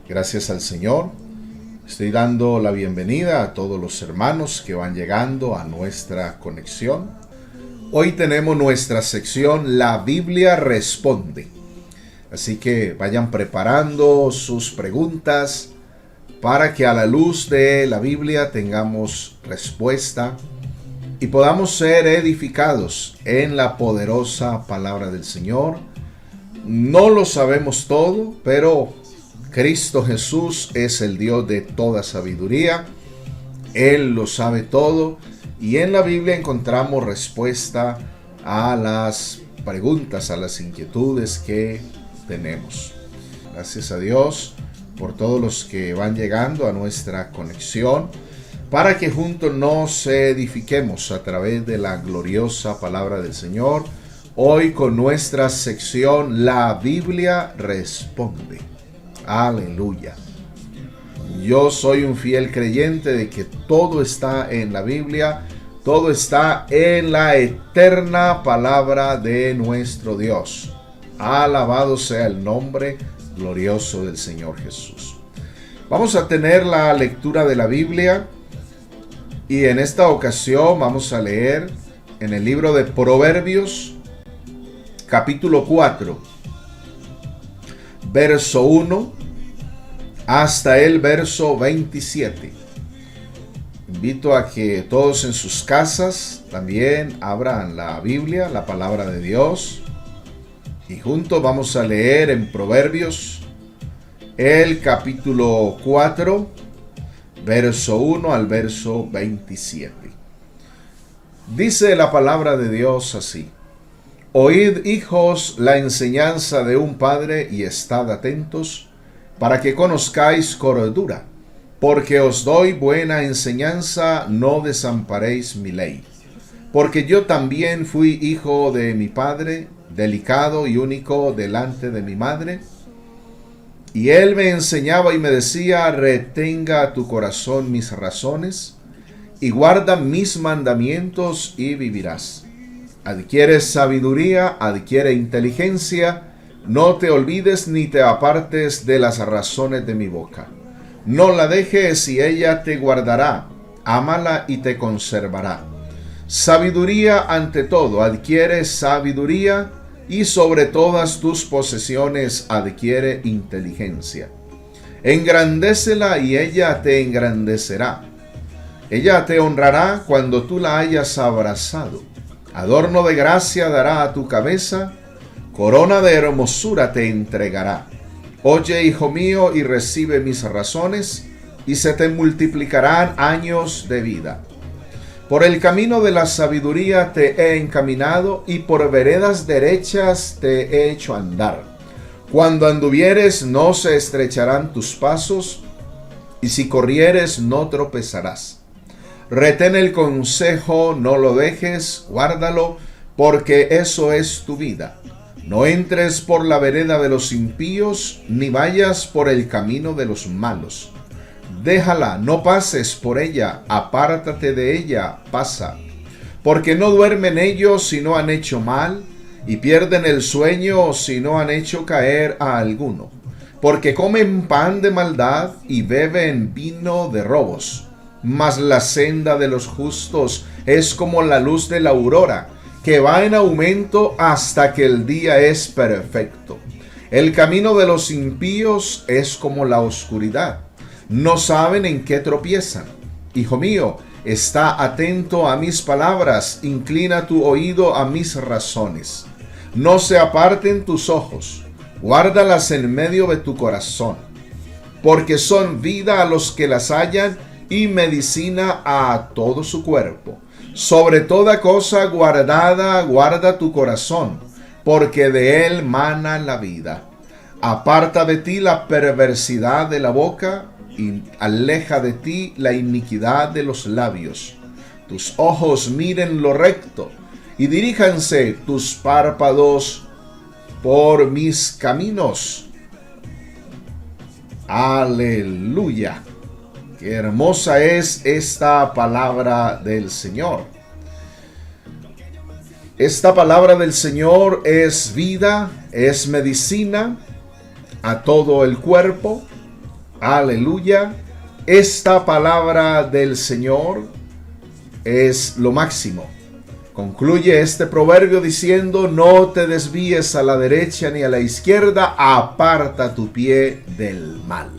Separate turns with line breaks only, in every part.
Gracias al Señor. Estoy dando la bienvenida a todos los hermanos que van llegando a nuestra conexión. Hoy tenemos nuestra sección La Biblia Responde. Así que vayan preparando sus preguntas para que a la luz de la Biblia tengamos respuesta y podamos ser edificados en la poderosa palabra del Señor. No lo sabemos todo, pero Cristo Jesús es el Dios de toda sabiduría. Él lo sabe todo y en la Biblia encontramos respuesta a las preguntas, a las inquietudes que tenemos. Gracias a Dios por todos los que van llegando a nuestra conexión para que juntos nos edifiquemos a través de la gloriosa palabra del Señor. Hoy con nuestra sección La Biblia Responde. Aleluya. Yo soy un fiel creyente de que todo está en la Biblia, todo está en la eterna palabra de nuestro Dios. Alabado sea el nombre glorioso del Señor Jesús. Vamos a tener la lectura de la Biblia y en esta ocasión vamos a leer en el libro de Proverbios, capítulo 4, verso 1 hasta el verso 27. Invito a que todos en sus casas también abran la Biblia, la palabra de Dios, y juntos vamos a leer en Proverbios el capítulo 4, verso 1 al verso 27. Dice la palabra de Dios así: Oíd, hijos, la enseñanza de un padre y estad atentos, para que conozcáis cordura, porque os doy buena enseñanza, no desamparéis mi ley. Porque yo también fui hijo de mi padre, delicado y único delante de mi madre, y él me enseñaba y me decía: retenga tu corazón mis razones, y guarda mis mandamientos y vivirás. Adquiere sabiduría, adquiere inteligencia, no te olvides ni te apartes de las razones de mi boca. No la dejes y ella te guardará, ámala y te conservará. Sabiduría ante todo, adquiere sabiduría, y sobre todas tus posesiones adquiere inteligencia. Engrandécela y ella te engrandecerá. Ella te honrará cuando tú la hayas abrazado. Adorno de gracia dará a tu cabeza, corona de hermosura te entregará. Oye, hijo mío, y recibe mis razones, y se te multiplicarán años de vida. Por el camino de la sabiduría te he encaminado, y por veredas derechas te he hecho andar. Cuando anduvieres no se estrecharán tus pasos, y si corrieres no tropezarás. Retén el consejo, no lo dejes, guárdalo, porque eso es tu vida. No entres por la vereda de los impíos, ni vayas por el camino de los malos. Déjala, no pases por ella, apártate de ella, pasa. Porque no duermen ellos si no han hecho mal, y pierden el sueño si no han hecho caer a alguno. Porque comen pan de maldad y beben vino de robos. Mas la senda de los justos es como la luz de la aurora, que va en aumento hasta que el día es perfecto. El camino de los impíos es como la oscuridad. No saben en qué tropiezan. Hijo mío, está atento a mis palabras, inclina tu oído a mis razones. No se aparten tus ojos, guárdalas en medio de tu corazón, porque son vida a los que las hallan y medicina a todo su cuerpo. Sobre toda cosa guardada, guarda tu corazón, porque de él mana la vida. Aparta de ti la perversidad de la boca, y aleja de ti la iniquidad de los labios. Tus ojos miren lo recto, y diríjanse tus párpados por mis caminos. Aleluya. Qué hermosa es esta palabra del Señor. Esta palabra del Señor es vida, es medicina a todo el cuerpo, Aleluya. Esta palabra del Señor es lo máximo. Concluye este proverbio diciendo: no te desvíes a la derecha ni a la izquierda, aparta tu pie del mal.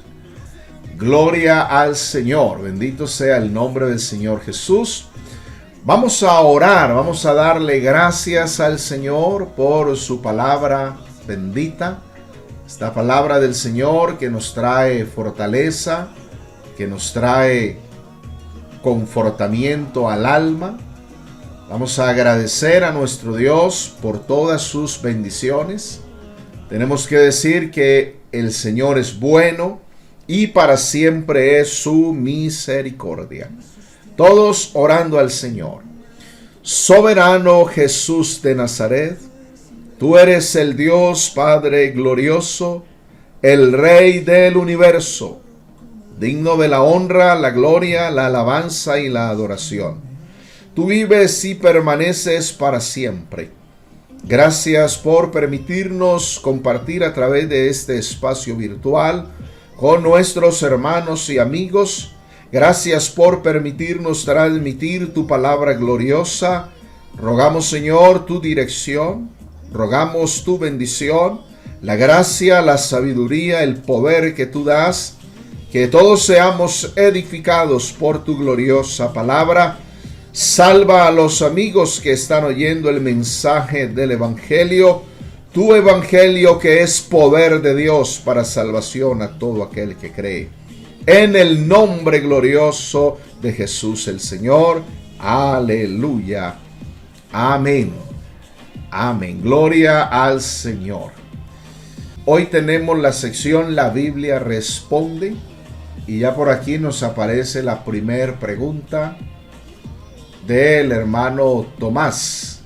Gloria al Señor, bendito sea el nombre del Señor Jesús. Vamos a orar, vamos a darle gracias al Señor por su palabra bendita. Esta palabra del Señor que nos trae fortaleza, que nos trae confortamiento al alma. Vamos a agradecer a nuestro Dios por todas sus bendiciones. Tenemos que decir que el Señor es bueno y para siempre es su misericordia. Todos orando al Señor. Soberano Jesús de Nazaret, tú eres el Dios Padre glorioso, el Rey del universo, digno de la honra, la gloria, la alabanza y la adoración. Tú vives y permaneces para siempre. Gracias por permitirnos compartir a través de este espacio virtual con nuestros hermanos y amigos. Gracias por permitirnos transmitir tu palabra gloriosa. Rogamos, Señor, tu dirección. Rogamos tu bendición, la gracia, la sabiduría, el poder que tú das. Que todos seamos edificados por tu gloriosa palabra. Salva a los amigos que están oyendo el mensaje del Evangelio, tu Evangelio que es poder de Dios para salvación a todo aquel que cree. En el nombre glorioso de Jesús el Señor. Aleluya. Amén. Amén. Gloria al Señor. Hoy tenemos la sección La Biblia Responde. Y ya por aquí nos aparece la primera pregunta del hermano Tomás.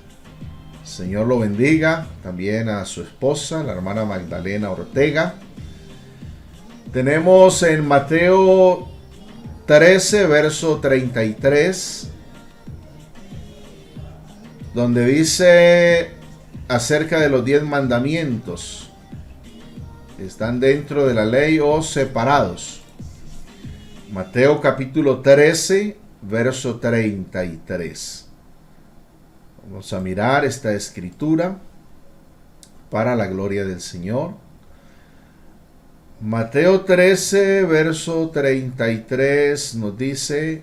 Señor lo bendiga. También a su esposa, la hermana Magdalena Ortega. Tenemos en Mateo 13, verso 33, donde dice acerca de los 10 mandamientos. Están dentro de la ley o separados. Mateo capítulo 13, verso 33. Vamos a mirar esta escritura para la gloria del Señor. Mateo 13, verso 33 nos dice: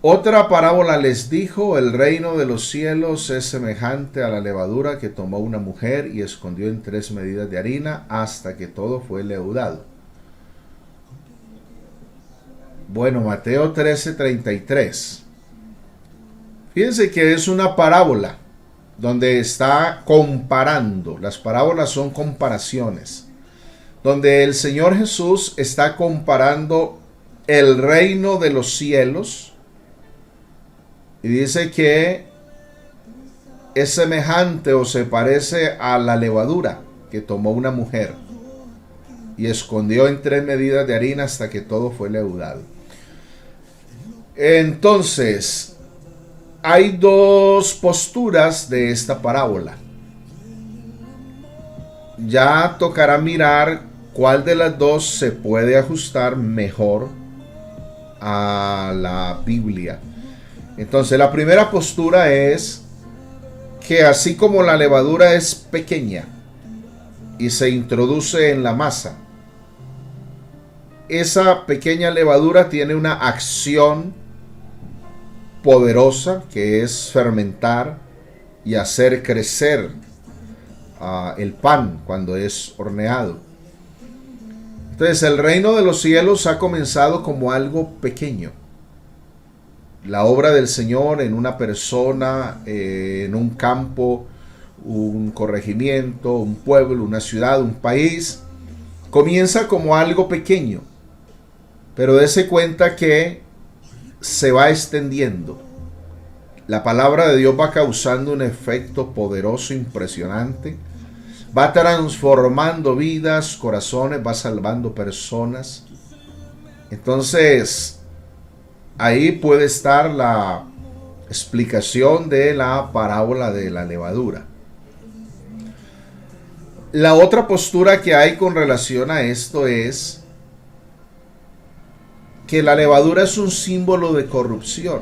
otra parábola les dijo: el reino de los cielos es semejante a la levadura que tomó una mujer y escondió en 3 medidas de harina hasta que todo fue leudado. Bueno, Mateo 13, 33. Fíjense que es una parábola donde está comparando. Las parábolas son comparaciones, donde el Señor Jesús está comparando el reino de los cielos y dice que es semejante o se parece a la levadura que tomó una mujer y escondió en 3 medidas de harina hasta que todo fue leudado. Entonces, hay 2 posturas de esta parábola. Ya tocará mirar cuál de las 2 se puede ajustar mejor a la Biblia. Entonces, la primera postura es que así como la levadura es pequeña y se introduce en la masa, esa pequeña levadura tiene una acción poderosa que es fermentar y hacer crecer el pan cuando es horneado. Entonces, el reino de los cielos ha comenzado como algo pequeño. La obra del Señor en una persona, en un campo, un corregimiento, un pueblo, una ciudad, un país, comienza como algo pequeño, pero dése cuenta que se va extendiendo. La palabra de Dios va causando un efecto poderoso, impresionante. Va transformando vidas, corazones, va salvando personas. Entonces, ahí puede estar la explicación de la parábola de la levadura. La otra postura que hay con relación a esto es que la levadura es un símbolo de corrupción.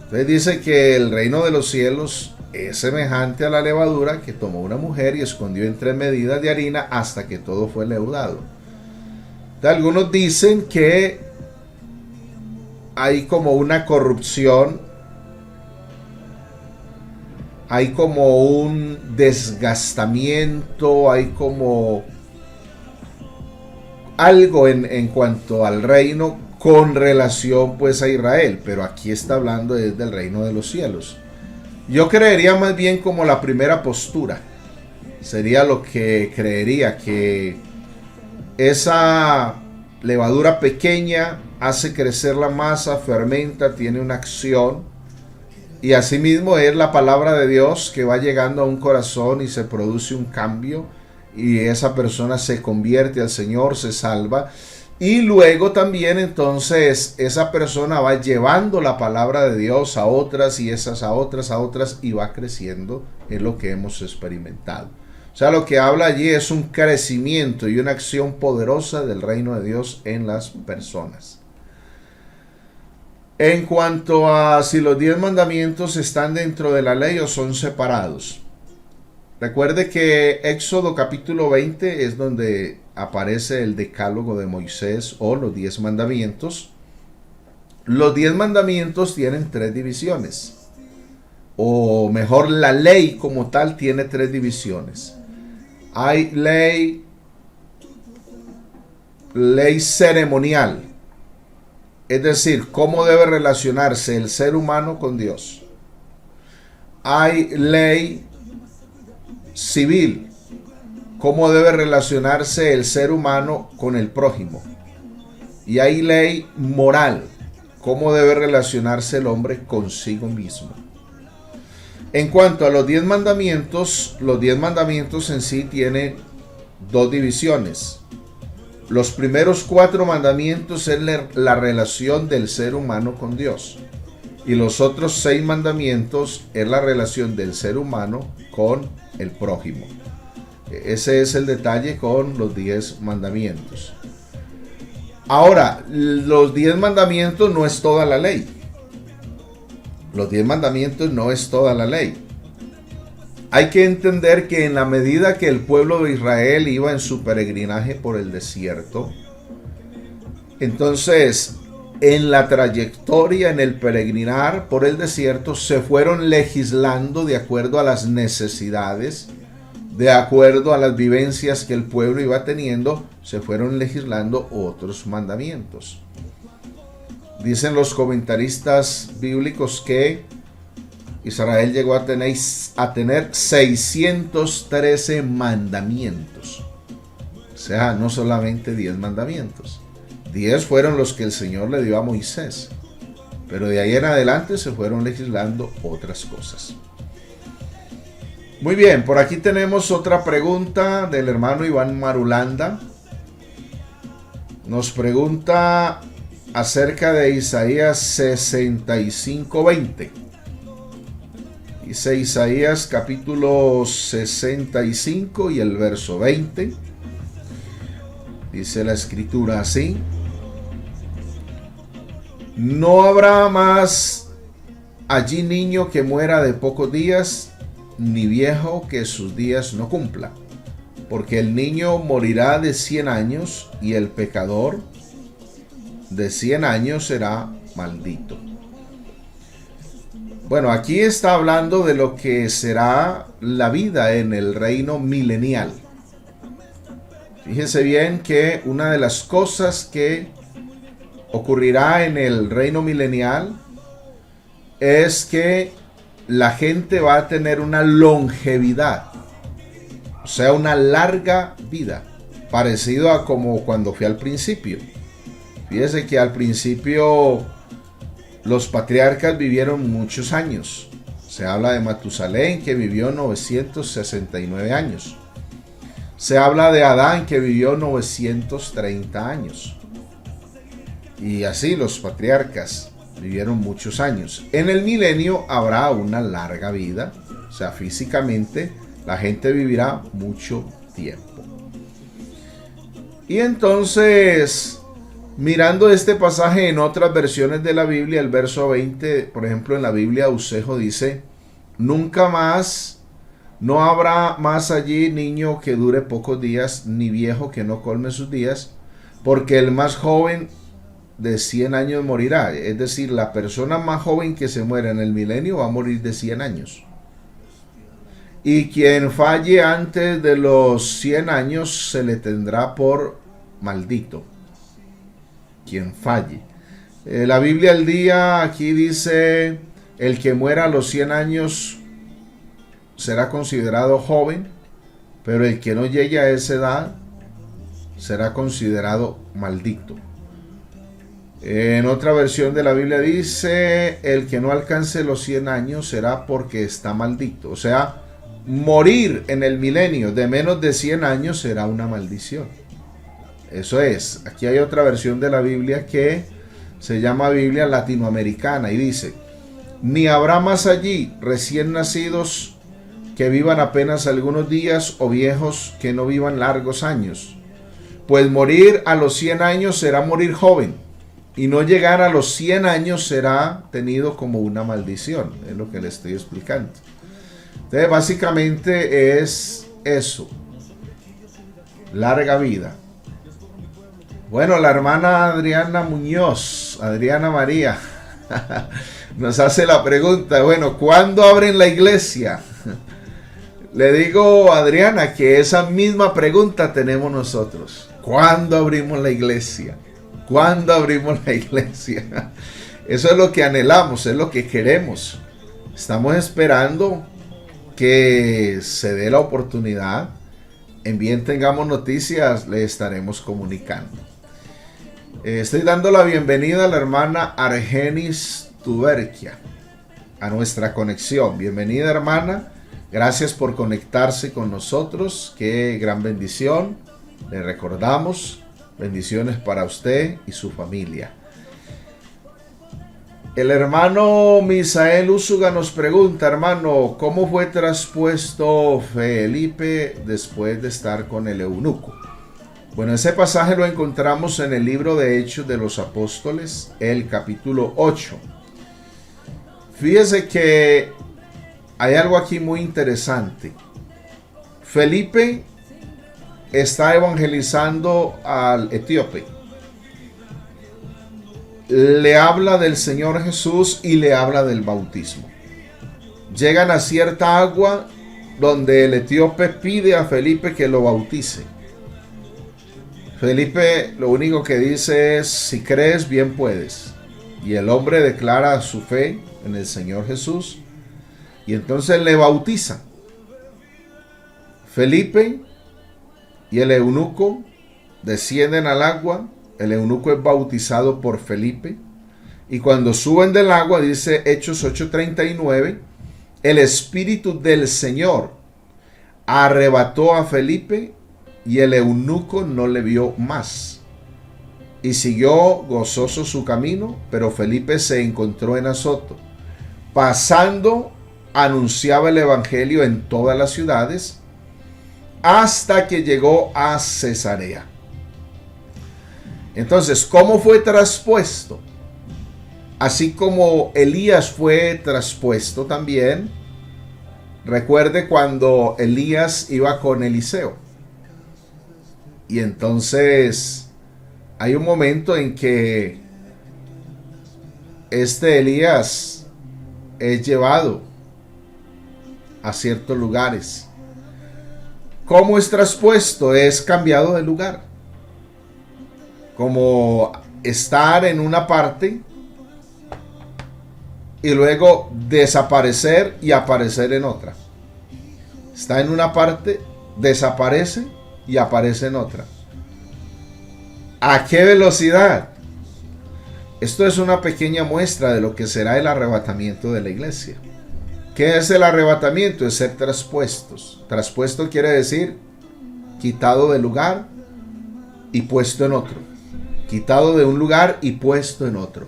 Entonces dice que el reino de los cielos es semejante a la levadura que tomó una mujer y escondió en 3 medidas de harina hasta que todo fue leudado. Entonces, algunos dicen que hay como una corrupción, hay como un desgastamiento, hay como algo en cuanto al reino con relación pues a Israel, pero aquí está hablando desde el reino de los cielos. Yo creería más bien como la primera postura, sería lo que creería, que esa levadura pequeña hace crecer la masa, fermenta, tiene una acción, y asimismo es la palabra de Dios que va llegando a un corazón y se produce un cambio y esa persona se convierte al Señor, se salva, y luego también entonces esa persona va llevando la palabra de Dios a otras y esas a otras y va creciendo en lo que hemos experimentado. O sea, lo que habla allí es un crecimiento y una acción poderosa del reino de Dios en las personas. En cuanto a si los 10 mandamientos están dentro de la ley o son separados. Recuerde que Éxodo capítulo 20 es donde aparece el decálogo de Moisés o los 10 mandamientos. Los 10 mandamientos tienen 3 divisiones. O mejor, la ley como tal tiene 3 divisiones. Hay ley ceremonial. Es decir, cómo debe relacionarse el ser humano con Dios. Hay ley civil, cómo debe relacionarse el ser humano con el prójimo. Y hay ley moral, cómo debe relacionarse el hombre consigo mismo. En cuanto a los 10 mandamientos en sí tienen 2 divisiones. Los primeros 4 mandamientos es la relación del ser humano con Dios. Y los otros 6 mandamientos es la relación del ser humano con el prójimo. Ese es el detalle con los 10 mandamientos. Ahora, los 10 mandamientos no es toda la ley. Los 10 mandamientos no es toda la ley. Hay que entender que en la medida que el pueblo de Israel iba en su peregrinaje por el desierto, entonces en la trayectoria, en el peregrinar por el desierto, se fueron legislando de acuerdo a las necesidades, de acuerdo a las vivencias que el pueblo iba teniendo, se fueron legislando otros mandamientos. Dicen los comentaristas bíblicos que Israel llegó a tener 613 mandamientos. O sea, no solamente 10 mandamientos. 10 fueron los que el Señor le dio a Moisés. Pero de ahí en adelante se fueron legislando otras cosas. Muy bien, por aquí tenemos otra pregunta del hermano Iván Marulanda. Nos pregunta acerca de Isaías 65:20. Dice Isaías capítulo 65 y el verso 20. Dice la escritura así: no habrá más allí niño que muera de pocos días, ni viejo que sus días no cumpla, porque el niño morirá de 100 años y el pecador de 100 años será maldito. Bueno, aquí está hablando de lo que será la vida en el reino milenial. Fíjense bien que una de las cosas que ocurrirá en el reino milenial es que la gente va a tener una longevidad, o sea, una larga vida, parecido a como cuando fue al principio. Fíjense que al principio los patriarcas vivieron muchos años. Se habla de Matusalén, que vivió 969 años. Se habla de Adán, que vivió 930 años. Y así los patriarcas vivieron muchos años. En el milenio habrá una larga vida. O sea, físicamente la gente vivirá mucho tiempo. Y entonces Mirando este pasaje en otras versiones de la Biblia, el verso 20, por ejemplo en la Biblia Usejo dice, nunca más, no habrá más allí niño que dure pocos días, ni viejo que no colme sus días, porque el más joven de 100 años morirá. Es decir, la persona más joven que se muera en el milenio va a morir de 100 años. Y quien falle antes de los 100 años se le tendrá por maldito. Quien falle. La Biblia al día aquí dice, el que muera a los 100 años será considerado joven, pero el que no llegue a esa edad será considerado maldito. En otra versión de la Biblia dice, el que no alcance los 100 años será porque está maldito. O sea, morir en el milenio de menos de 100 años será una maldición. Eso es. Aquí hay otra versión de la Biblia que se llama Biblia latinoamericana y dice, ni habrá más allí recién nacidos que vivan apenas algunos días o viejos que no vivan largos años. Pues morir a los 100 años será morir joven, y no llegar a los 100 años será tenido como una maldición. Es lo que le estoy explicando. Entonces, básicamente es eso. Larga vida. Bueno, la hermana Adriana Muñoz, Adriana María, nos hace la pregunta, bueno, ¿cuándo abren la iglesia? Le digo, Adriana, que esa misma pregunta tenemos nosotros. ¿Cuándo abrimos la iglesia? ¿Cuándo abrimos la iglesia? Eso es lo que anhelamos, es lo que queremos. Estamos esperando que se dé la oportunidad. En bien tengamos noticias, le estaremos comunicando. Estoy dando la bienvenida a la hermana Argenis Tuberquia a nuestra conexión. Bienvenida, hermana. Gracias por conectarse con nosotros. Qué gran bendición. Le recordamos. Bendiciones para usted y su familia. El hermano Misael Úsuga nos pregunta, hermano, ¿cómo fue traspuesto Felipe después de estar con el eunuco? Bueno, ese pasaje lo encontramos en el libro de Hechos de los Apóstoles, el capítulo 8. Fíjese que hay algo aquí muy interesante. Felipe está evangelizando al etíope. Le habla del Señor Jesús y le habla del bautismo. Llegan a cierta agua donde el etíope pide a Felipe que lo bautice. Felipe lo único que dice es, si crees, bien puedes. Y el hombre declara su fe en el Señor Jesús y entonces le bautiza. Felipe y el eunuco descienden al agua. El eunuco es bautizado por Felipe. Y cuando suben del agua, dice Hechos 8:39, el Espíritu del Señor arrebató a Felipe y el eunuco no le vio más. Y siguió gozoso su camino, pero Felipe se encontró en Azoto. Pasando, anunciaba el evangelio en todas las ciudades, hasta que llegó a Cesarea. Entonces, ¿cómo fue traspuesto? Así como Elías fue traspuesto también. Recuerde cuando Elías iba con Eliseo. Y entonces hay un momento en que este Elías es llevado a ciertos lugares. ¿Cómo es traspuesto? Es cambiado de lugar. Como estar en una parte y luego desaparecer y aparecer en otra. Está en una parte, desaparece y aparece en otra. ¿A qué velocidad? Esto es una pequeña muestra de lo que será el arrebatamiento de la iglesia. ¿Qué es el arrebatamiento? Es ser traspuestos. Traspuesto quiere decir quitado del lugar y puesto en otro. Quitado de un lugar y puesto en otro.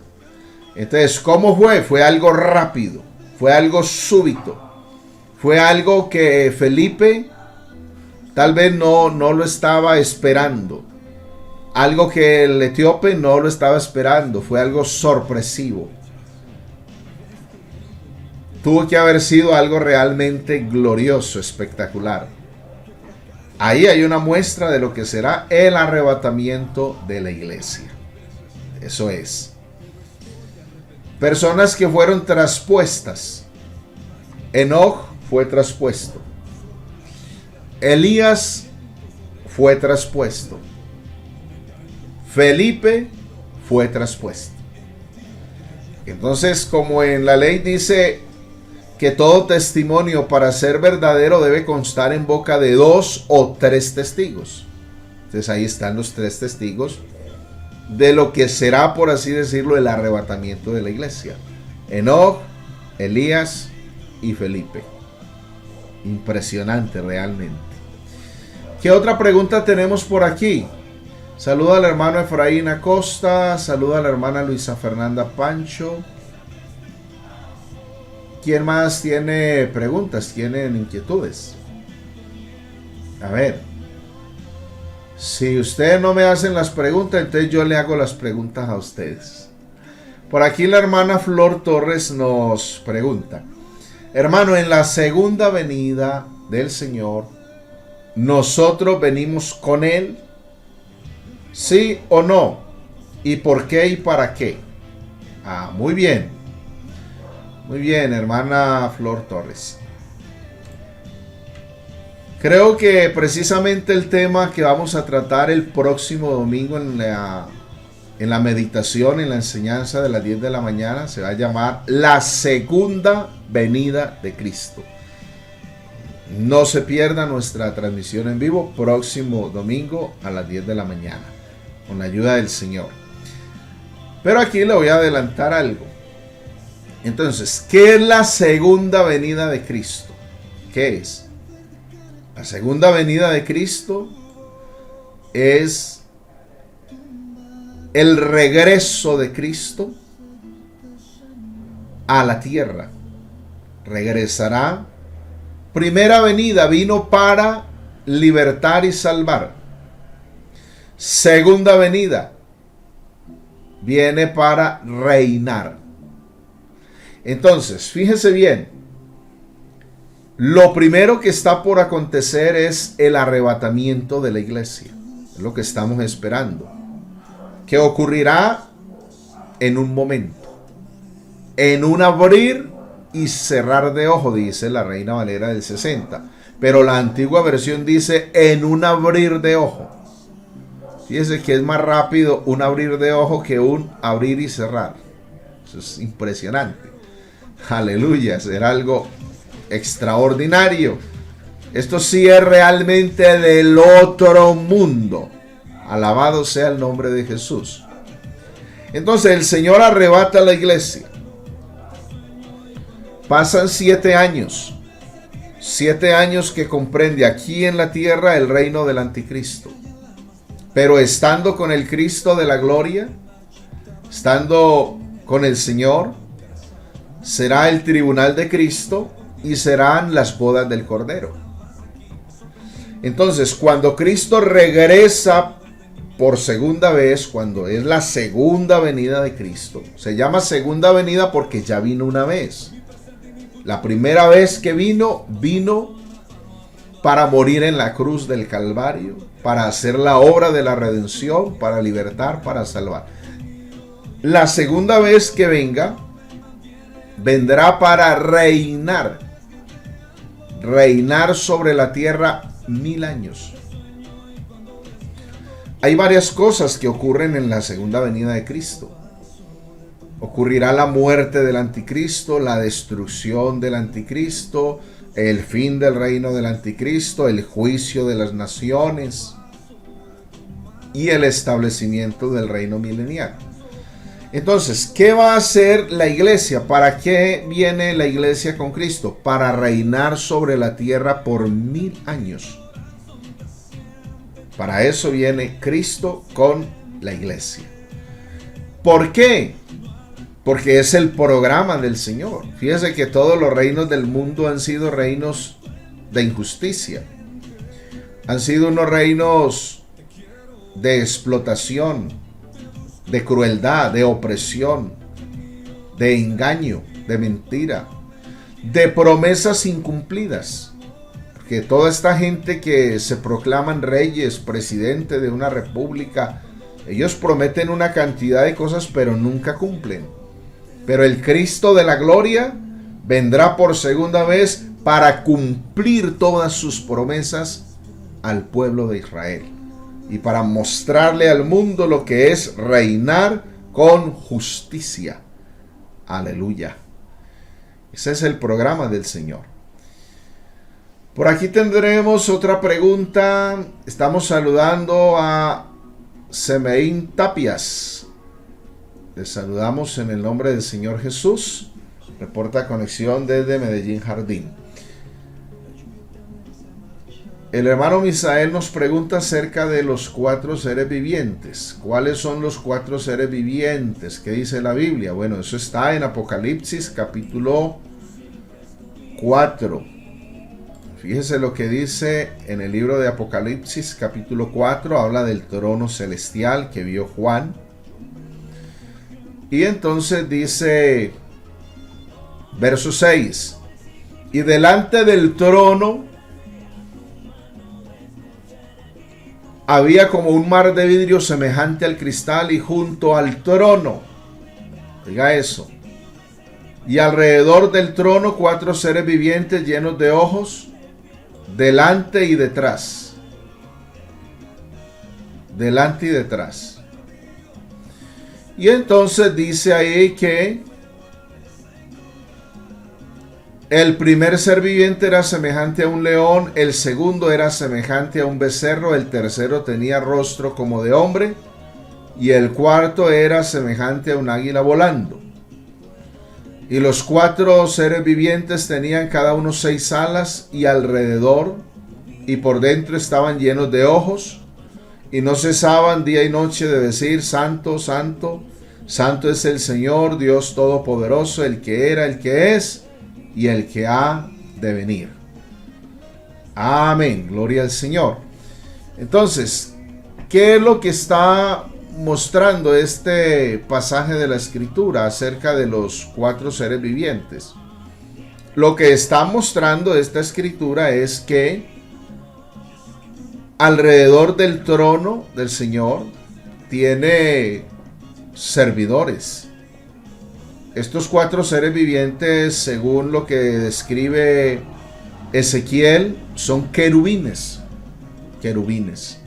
Entonces, ¿cómo fue? Fue algo rápido. Fue algo súbito. Fue algo que Felipe tal vez no lo estaba esperando. algo que el etíope no lo estaba esperando, fue algo sorpresivo. Tuvo que haber sido algo realmente glorioso, espectacular. Ahí hay una muestra de lo que será el arrebatamiento de la iglesia. Eso es. Personas que fueron traspuestas. Enoc fue traspuesto. Elías fue traspuesto. Felipe fue traspuesto. Entonces, como en la ley dice que todo testimonio para ser verdadero debe constar en boca de 2 o 3 testigos. Entonces ahí están los 3 testigos de lo que será, por así decirlo, el arrebatamiento de la iglesia. Enoc, Elías y Felipe. Impresionante realmente. ¿Qué otra pregunta tenemos por aquí? Saluda al hermano Efraín Acosta. Saluda a la hermana Luisa Fernanda Pancho. ¿Quién más tiene preguntas? ¿Tienen inquietudes? A ver. Si ustedes no me hacen las preguntas, entonces yo le hago las preguntas a ustedes. Por aquí la hermana Flor Torres nos pregunta. Hermano, en la segunda venida del Señor, ¿nosotros venimos con Él? ¿Sí o no? ¿Y por qué y para qué? Muy bien. Muy bien, hermana Flor Torres. Creo que precisamente el tema que vamos a tratar el próximo domingo en la meditación, en la enseñanza de las 10 de la mañana, se va a llamar la segunda venida de Cristo. No se pierda nuestra transmisión en vivo próximo domingo a las 10 de la mañana, con la ayuda del Señor. Pero aquí le voy a adelantar algo. Entonces, ¿qué es la segunda venida de Cristo? ¿Qué es? La segunda venida de Cristo es el regreso de Cristo a la tierra. Regresará. Primera venida, vino para libertar y salvar. Segunda venida, viene para reinar. Entonces, fíjese bien, lo primero que está por acontecer es el arrebatamiento de la iglesia. Es lo que estamos esperando. Que ocurrirá en un momento. En un abrir y cerrar de ojo, dice la Reina Valera del 60. Pero la antigua versión dice en un abrir de ojo. Fíjese que es más rápido un abrir de ojo que un abrir y cerrar. Eso es impresionante. Aleluya, será algo extraordinario. Esto sí es realmente del otro mundo. Alabado sea el nombre de Jesús. Entonces el Señor arrebata a la iglesia. Pasan 7 años. 7 años que comprende aquí en la tierra el reino del anticristo. Pero estando con el Cristo de la gloria, estando con el Señor, será el tribunal de Cristo y serán las bodas del Cordero. Entonces, cuando Cristo regresa por segunda vez, cuando es la segunda venida de Cristo, se llama segunda venida porque ya vino una vez. La primera vez que vino para morir en la cruz del Calvario, para hacer la obra de la redención, para libertar, para salvar. La segunda vez que venga, vendrá para reinar sobre la tierra 1000 años. Hay varias cosas que ocurren en la segunda venida de Cristo. Ocurrirá la muerte del anticristo, la destrucción del anticristo, el fin del reino del anticristo, el juicio de las naciones y el establecimiento del reino milenial. Entonces, ¿qué va a hacer la iglesia? ¿Para qué viene la iglesia con Cristo? Para reinar sobre la tierra por 1000 años. Para eso viene Cristo con la iglesia. ¿Por qué? Porque es el programa del Señor. Fíjese que todos los reinos del mundo han sido reinos de injusticia. Han sido unos reinos de explotación, de crueldad, de opresión, de engaño, de mentira, de promesas incumplidas. Porque toda esta gente que se proclaman reyes, presidente de una república, ellos prometen una cantidad de cosas pero nunca cumplen. Pero el Cristo de la gloria vendrá por segunda vez para cumplir todas sus promesas al pueblo de Israel y para mostrarle al mundo lo que es reinar con justicia. Aleluya. Ese es el programa del Señor. Por aquí tendremos otra pregunta. Estamos saludando a Semeín Tapias. Les saludamos en el nombre del Señor Jesús. Reporta conexión desde Medellín Jardín. El hermano Misael nos pregunta acerca de los 4 seres vivientes. ¿Cuáles son los 4 seres vivientes? ¿Qué dice la Biblia? Bueno, eso está en Apocalipsis capítulo 4. Fíjese lo que dice en el libro de Apocalipsis capítulo 4. Habla del trono celestial que vio Juan. Y entonces dice, verso 6. Y delante del trono había como un mar de vidrio semejante al cristal, y junto al trono, oiga eso, y alrededor del trono 4 seres vivientes llenos de ojos, delante y detrás. Delante y detrás. Y entonces dice ahí que el primer ser viviente era semejante a un león, el segundo era semejante a un becerro, el tercero tenía rostro como de hombre, y el cuarto era semejante a un águila volando. Y los 4 seres vivientes tenían cada uno 6 alas, y alrededor y por dentro estaban llenos de ojos, y no cesaban día y noche de decir: Santo, Santo, Santo es el Señor Dios Todopoderoso, el que era, el que es y el que ha de venir. Amén, gloria al Señor. Entonces, ¿qué es lo que está mostrando este pasaje de la Escritura acerca de los 4 seres vivientes? Lo que está mostrando esta Escritura es que alrededor del trono del Señor tiene servidores. Estos 4 seres vivientes, según lo que describe Ezequiel, son querubines. Querubines.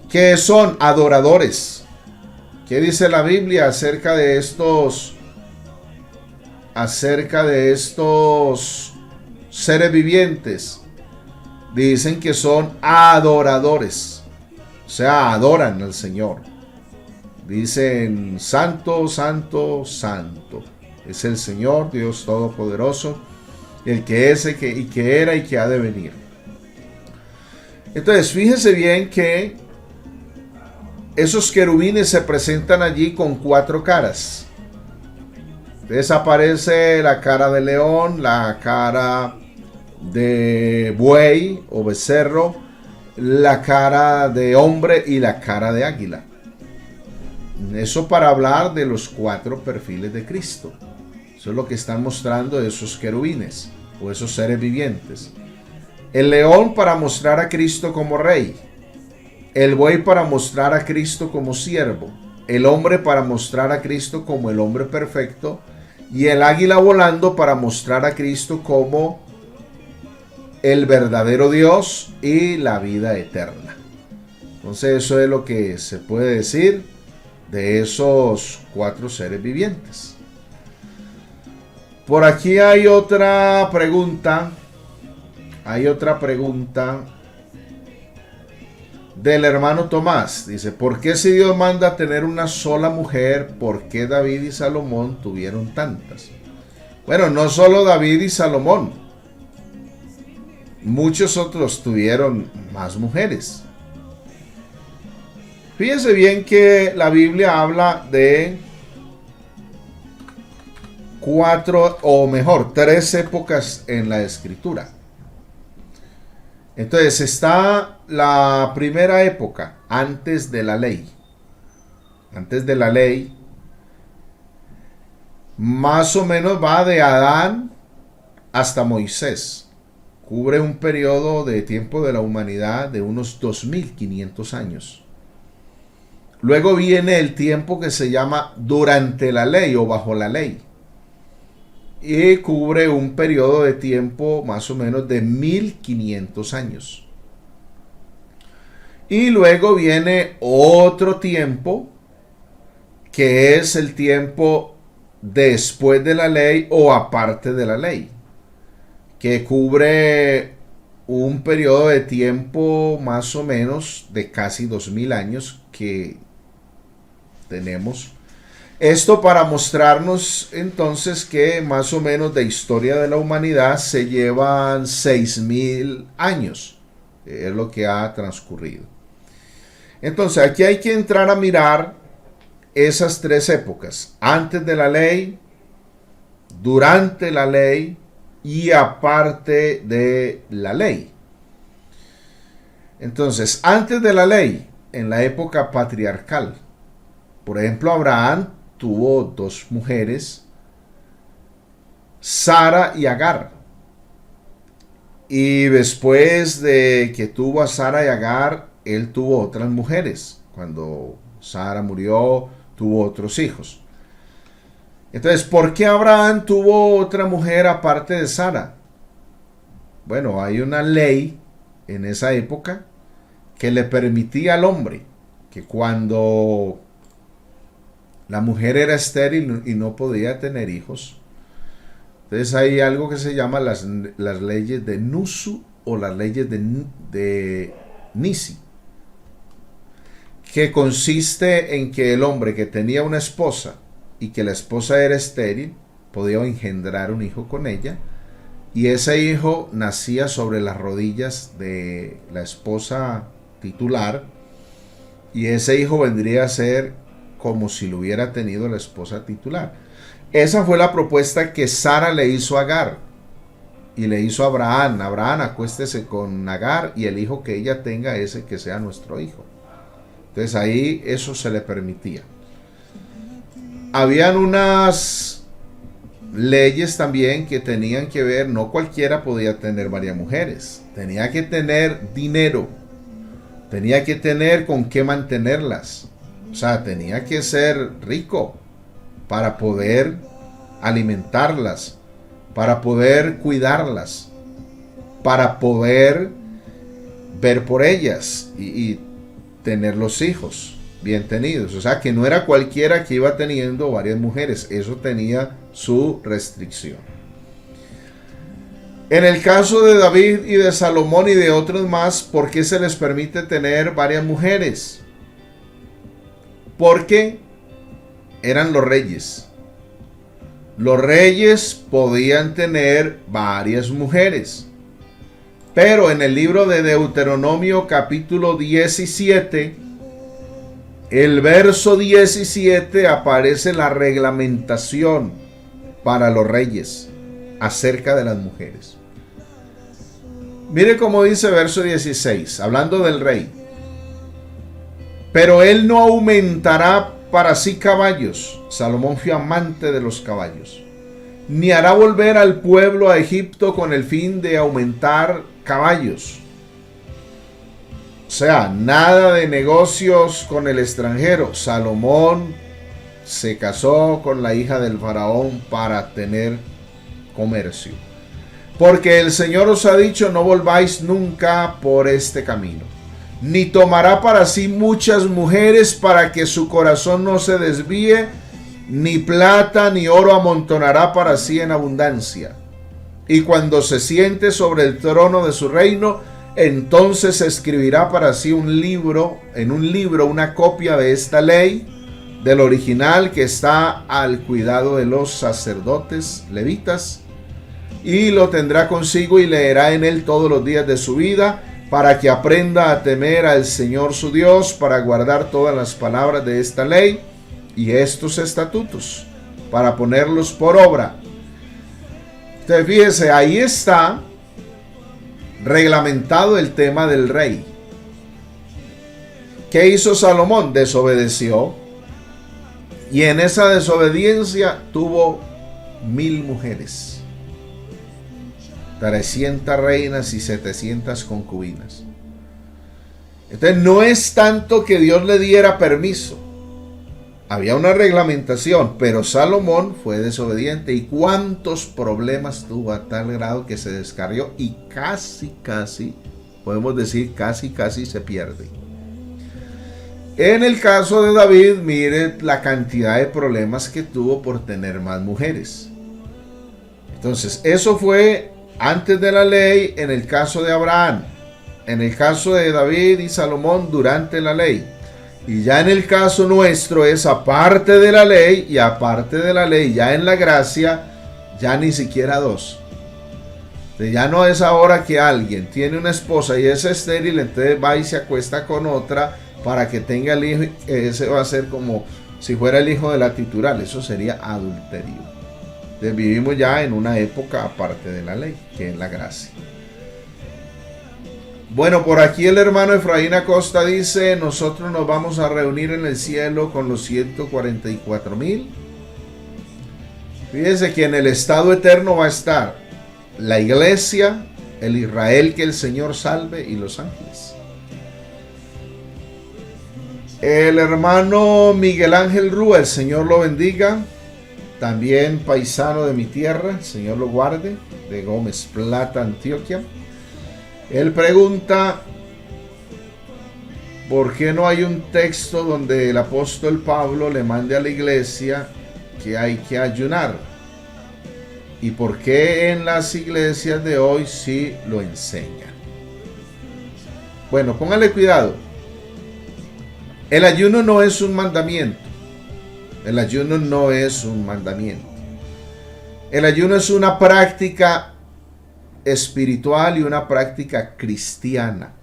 Que son adoradores. ¿Qué dice la Biblia acerca de estos? Acerca de estos seres vivientes. Dicen que son adoradores. O sea, adoran al Señor. Dicen: Santo, Santo, Santo es el Señor Dios Todopoderoso, el que es, y que era y que ha de venir. Entonces, fíjese bien que esos querubines se presentan allí con 4 caras. Entonces aparece la cara de león, la cara de buey o becerro, la cara de hombre y la cara de águila. Eso para hablar de los 4 perfiles de Cristo. Eso es lo que están mostrando esos querubines o esos seres vivientes. El león para mostrar a Cristo como rey. El buey para mostrar a Cristo como siervo. El hombre para mostrar a Cristo como el hombre perfecto. Y el águila volando para mostrar a Cristo como el verdadero Dios y la vida eterna. Entonces eso es lo que se puede decir de esos 4 seres vivientes. Por aquí hay otra pregunta. Hay otra pregunta del hermano Tomás. Dice: ¿por qué si Dios manda tener una sola mujer, por qué David y Salomón tuvieron tantas? Bueno, no solo David y Salomón. Muchos otros tuvieron más mujeres. Fíjense bien que la Biblia habla de 4, o mejor, 3 épocas en la Escritura. Entonces está la primera época, antes de la ley. Antes de la ley, más o menos va de Adán hasta Moisés. Cubre un periodo de tiempo de la humanidad de unos 2500 años. Luego viene el tiempo que se llama durante la ley o bajo la ley. Y cubre un periodo de tiempo más o menos de 1500 años. Y luego viene otro tiempo, que es el tiempo después de la ley o aparte de la ley, que cubre un periodo de tiempo más o menos de casi 2000 años que tenemos. Esto para mostrarnos entonces que más o menos de historia de la humanidad se llevan 6000 años. Es lo que ha transcurrido. Entonces aquí hay que entrar a mirar esas tres épocas. Antes de la ley, durante la ley y aparte de la ley. Entonces, antes de la ley, en la época patriarcal, por ejemplo, Abraham tuvo dos mujeres, Sara y Agar. Y después de que tuvo a Sara y Agar, él tuvo otras mujeres. Cuando Sara murió, tuvo otros hijos. Entonces, ¿por qué Abraham tuvo otra mujer aparte de Sara? Bueno, hay una ley en esa época que le permitía al hombre que cuando la mujer era estéril y no podía tener hijos, entonces hay algo que se llama las leyes de Nusu o las leyes de Nisi, que consiste en que el hombre que tenía una esposa y que la esposa era estéril podía engendrar un hijo con ella, y ese hijo nacía sobre las rodillas de la esposa titular, y ese hijo vendría a ser como si lo hubiera tenido la esposa titular. Esa fue la propuesta que Sara le hizo a Agar y le hizo a Abraham. Abraham, acuéstese con Agar y el hijo que ella tenga, ese que sea nuestro hijo. Entonces ahí eso se le permitía. Habían unas leyes también que tenían que ver, no cualquiera podía tener varias mujeres. Tenía que tener dinero, tenía que tener con qué mantenerlas. O sea, tenía que ser rico para poder alimentarlas, para poder cuidarlas, para poder ver por ellas y tener los hijos bien tenidos. O sea, que no era cualquiera que iba teniendo varias mujeres. Eso tenía su restricción. En el caso de David y de Salomón y de otros más, ¿por qué se les permite tener varias mujeres? Porque eran los reyes. Los reyes podían tener varias mujeres. Pero en el libro de Deuteronomio capítulo 17, el verso 17, aparece la reglamentación para los reyes acerca de las mujeres. Mire cómo dice verso 16, hablando del rey. Pero él no aumentará para sí caballos. Salomón fue amante de los caballos. Ni hará volver al pueblo a Egipto con el fin de aumentar caballos. O sea, nada de negocios con el extranjero. Salomón se casó con la hija del faraón para tener comercio. Porque el Señor os ha dicho, no volváis nunca por este camino. Ni tomará para sí muchas mujeres para que su corazón no se desvíe, ni plata ni oro amontonará para sí en abundancia. Y cuando se siente sobre el trono de su reino, entonces escribirá para sí un libro, en un libro una copia de esta ley, del original que está al cuidado de los sacerdotes levitas, y lo tendrá consigo y leerá en él todos los días de su vida, para que aprenda a temer al Señor su Dios, para guardar todas las palabras de esta ley y estos estatutos, para ponerlos por obra. Entonces fíjese, ahí está reglamentado el tema del rey. ¿Qué hizo Salomón? Desobedeció. Y en esa desobediencia tuvo 1000 mujeres, 300 reinas y 700 concubinas. Entonces no es tanto que Dios le diera permiso. Había una reglamentación, pero Salomón fue desobediente. ¿Y cuántos problemas tuvo a tal grado que se descarrió? Y casi, podemos decir, casi se pierde. En el caso de David, mire la cantidad de problemas que tuvo por tener más mujeres. Entonces, eso fue antes de la ley en el caso de Abraham. En el caso de David y Salomón durante la ley. Y ya en el caso nuestro es aparte de la ley, y aparte de la ley ya en la gracia, ya ni siquiera 2. Ya no es ahora que alguien tiene una esposa y es estéril, entonces va y se acuesta con otra para que tenga el hijo. Ese va a ser como si fuera el hijo de la titular. Eso sería adulterio. Entonces vivimos ya en una época aparte de la ley, que es la gracia. Bueno, por aquí el hermano Efraín Acosta dice: nosotros nos vamos a reunir en el cielo con los 144,000. Fíjense que en el estado eterno va a estar la iglesia, el Israel que el Señor salve y los ángeles. El hermano Miguel Ángel Rúa, el Señor lo bendiga, también paisano de mi tierra, el Señor lo guarde, de Gómez Plata, Antioquia. Él pregunta: ¿por qué no hay un texto donde el apóstol Pablo le mande a la iglesia que hay que ayunar? ¿Y por qué en las iglesias de hoy sí lo enseñan? Bueno, póngale cuidado. El ayuno no es un mandamiento. El ayuno no es un mandamiento. El ayuno es una práctica espiritual y una práctica cristiana.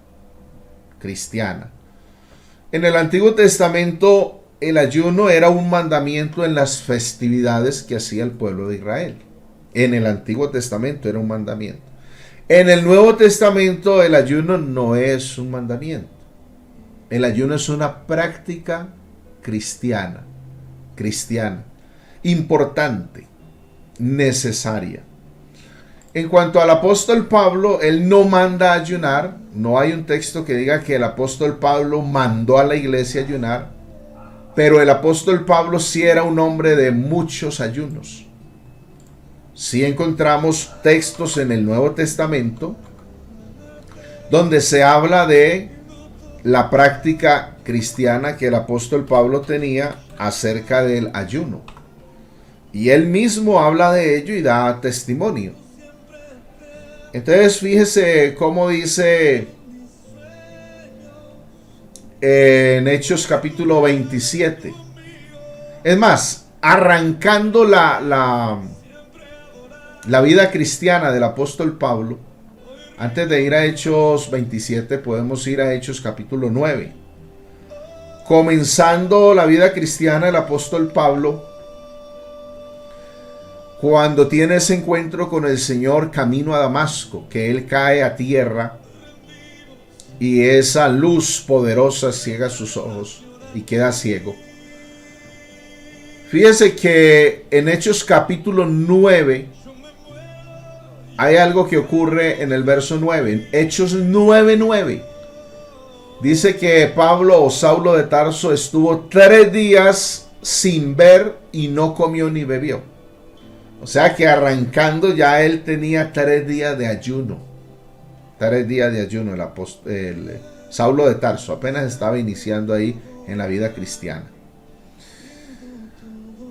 En el Antiguo Testamento el ayuno era un mandamiento en las festividades que hacía el pueblo de Israel. En el Antiguo Testamento era un mandamiento. En el Nuevo Testamento el ayuno no es un mandamiento. El ayuno es una práctica cristiana, importante, necesaria. En cuanto al apóstol Pablo, él no manda a ayunar. No hay un texto que diga que el apóstol Pablo mandó a la iglesia a ayunar. Pero el apóstol Pablo sí era un hombre de muchos ayunos. Sí encontramos textos en el Nuevo Testamento donde se habla de la práctica cristiana que el apóstol Pablo tenía acerca del ayuno. Y él mismo habla de ello y da testimonio. Entonces fíjese cómo dice en Hechos capítulo 27. Es más, arrancando la vida cristiana del apóstol Pablo, antes de ir a Hechos 27 podemos ir a Hechos capítulo 9. Comenzando la vida cristiana del apóstol Pablo, cuando tiene ese encuentro con el Señor camino a Damasco, que él cae a tierra y esa luz poderosa ciega sus ojos y queda ciego. Fíjese que en Hechos capítulo 9 hay algo que ocurre en el verso 9. En Hechos 9:9 dice que Pablo o Saulo de Tarso estuvo 3 días sin ver y no comió ni bebió. O sea que arrancando ya él tenía 3 días de ayuno. 3 días de ayuno el Saulo de Tarso. Apenas estaba iniciando ahí en la vida cristiana.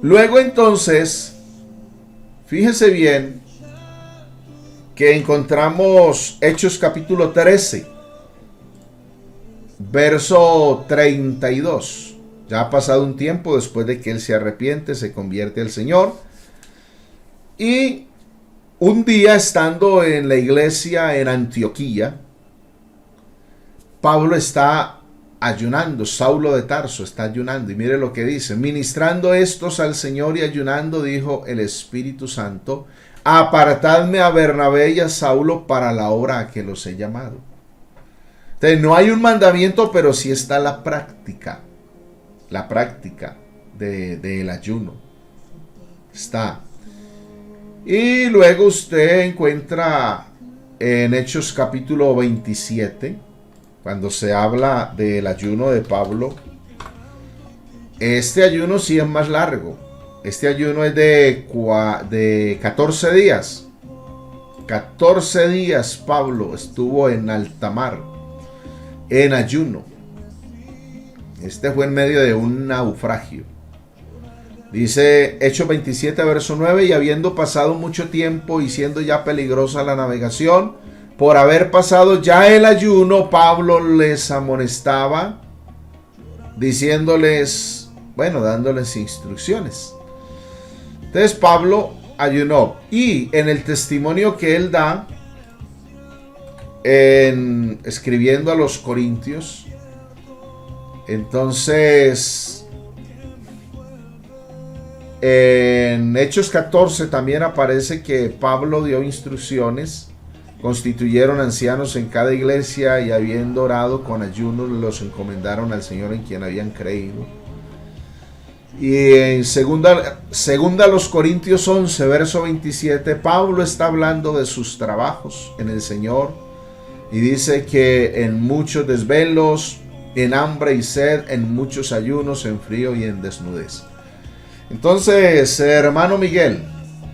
Luego entonces, fíjese bien que encontramos Hechos capítulo 13, verso 32. Ya ha pasado un tiempo después de que él se arrepiente, se convierte al Señor. Y un día estando en la iglesia en Antioquía, Pablo está ayunando, Saulo de Tarso está ayunando. Y mire lo que dice: ministrando estos al Señor y ayunando, dijo el Espíritu Santo: apartadme a Bernabé y a Saulo para la obra a que los he llamado. Entonces no hay un mandamiento, pero sí está la práctica del ayuno. Está. Y luego usted encuentra en Hechos capítulo 27, cuando se habla del ayuno de Pablo, este ayuno sí es más largo. Este ayuno es de 14 días. 14 días Pablo estuvo en alta mar, en ayuno. Este fue en medio de un naufragio. Dice Hechos 27, verso 9, y habiendo pasado mucho tiempo y siendo ya peligrosa la navegación, por haber pasado ya el ayuno, Pablo les amonestaba, diciéndoles, bueno, dándoles instrucciones. Entonces Pablo ayunó, y en el testimonio que él da, escribiendo a los Corintios, entonces en Hechos 14 también aparece que Pablo dio instrucciones, constituyeron ancianos en cada iglesia y habiendo orado con ayuno los encomendaron al Señor en quien habían creído. Y en segunda a los Corintios 11, verso 27, Pablo está hablando de sus trabajos en el Señor y dice que en muchos desvelos, en hambre y sed, en muchos ayunos, en frío y en desnudez. Entonces, hermano Miguel,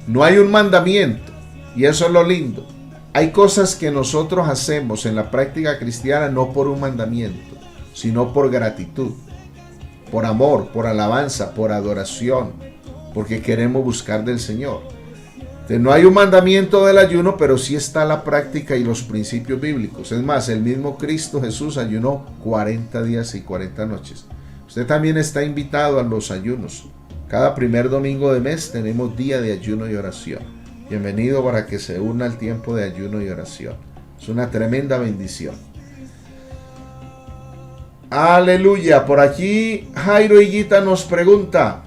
no hay un mandamiento, y eso es lo lindo. Hay cosas que nosotros hacemos en la práctica cristiana no por un mandamiento, sino por gratitud, por amor, por alabanza, por adoración, porque queremos buscar del Señor. Entonces, no hay un mandamiento del ayuno, pero sí está la práctica y los principios bíblicos. Es más, el mismo Cristo Jesús ayunó 40 días y 40 noches. Usted también está invitado a los ayunos. Cada primer domingo de mes tenemos día de ayuno y oración. Bienvenido para que se una al tiempo de ayuno y oración. Es una tremenda bendición. Aleluya. Por aquí Jairo Higuita nos pregunta,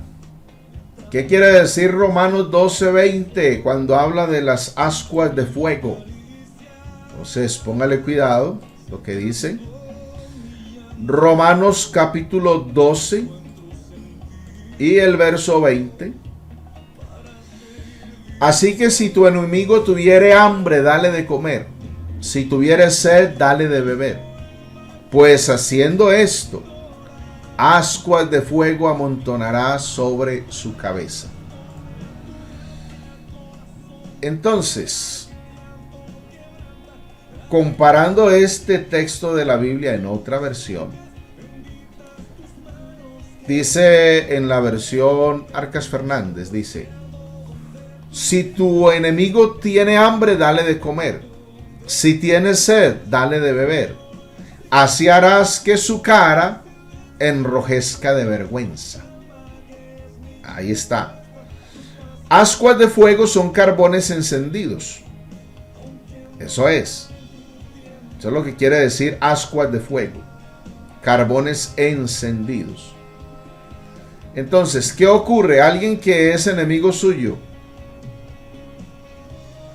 ¿qué quiere decir Romanos 12:20 cuando habla de las ascuas de fuego? Entonces póngale cuidado lo que dice. Romanos capítulo 12 y el verso 20. Así que si tu enemigo tuviere hambre, dale de comer. Si tuviere sed, dale de beber. Pues haciendo esto, ascuas de fuego amontonará sobre su cabeza. Entonces, comparando este texto de la Biblia en otra versión, dice en la versión Arcas Fernández, dice, si tu enemigo tiene hambre, dale de comer. Si tiene sed, dale de beber. Así harás que su cara enrojezca de vergüenza. Ahí está. Ascuas de fuego son carbones encendidos. Eso es lo que quiere decir ascuas de fuego. Carbones encendidos. Entonces, ¿qué ocurre? Alguien que es enemigo suyo,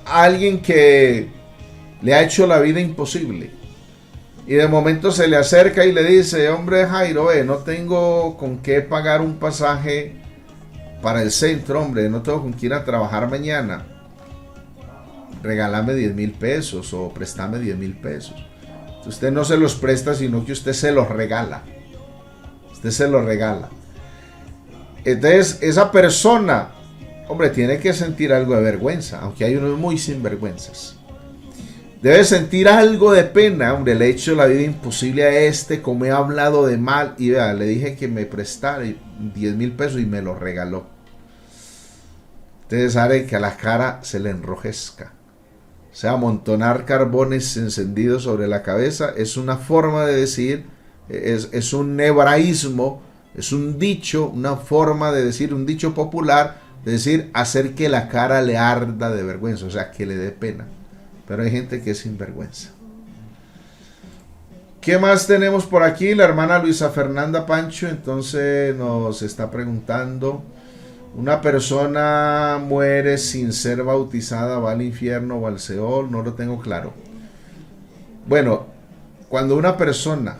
alguien que le ha hecho la vida imposible, y de momento se le acerca y le dice, hombre Jairo, no tengo con qué pagar un pasaje para el centro, hombre, no tengo con quién ir a trabajar mañana, regálame 10,000 pesos o préstame 10,000 pesos. Usted no se los presta, sino que usted se los regala. Usted se los regala. Entonces, esa persona, hombre, tiene que sentir algo de vergüenza, aunque hay unos muy sinvergüenzas. Debe sentir algo de pena, hombre, le he hecho la vida imposible a como he hablado de mal, y vea, le dije que me prestara 10,000 pesos y me lo regaló. Ustedes saben que a la cara se le enrojezca. O sea, amontonar carbones encendidos sobre la cabeza es una forma de decir, es un hebraísmo, es un dicho, una forma de decir, un dicho popular, de decir, hacer que la cara le arda de vergüenza, o sea, que le dé pena. Pero hay gente que es sinvergüenza. ¿Qué más tenemos por aquí? La hermana Luisa Fernanda Pancho entonces nos está preguntando, Una persona muere sin ser bautizada, ¿va al infierno o al Seol? No lo tengo claro. Bueno, cuando una persona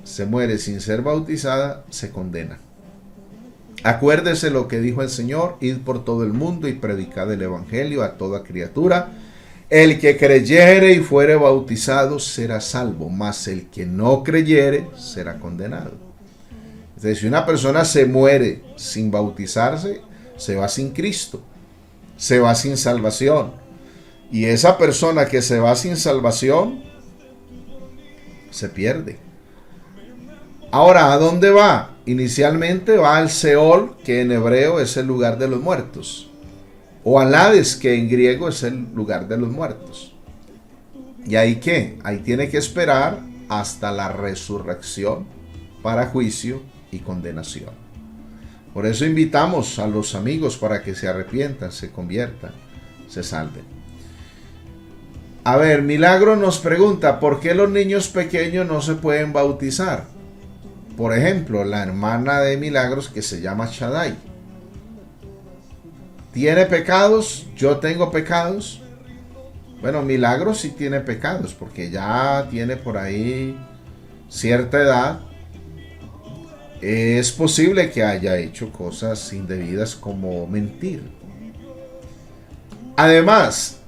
se muere sin ser bautizada, se condena. Acuérdese lo que dijo el Señor: id por todo el mundo y predicad el evangelio a toda criatura. El que creyere y fuere bautizado será salvo, mas el que no creyere será condenado. Entonces, si una persona se muere sin bautizarse, se va sin Cristo, se va sin salvación. Y esa persona que se va sin salvación, se pierde. Ahora, ¿a dónde va? Inicialmente va al Seol, que en hebreo es el lugar de los muertos, o al Hades, que en griego es el lugar de los muertos. ¿Y ahí qué? Ahí tiene que esperar hasta la resurrección para juicio y condenación. Por eso invitamos a los amigos para que se arrepientan, se conviertan, se salven. A ver, Milagro nos pregunta, ¿por qué los niños pequeños no se pueden bautizar? Por ejemplo, la hermana de Milagros, que se llama Shaddai, ¿tiene pecados? ¿Yo tengo pecados? Bueno, Milagros sí tiene pecados, porque ya tiene por ahí cierta edad. Es posible que haya hecho cosas indebidas como mentir. Además,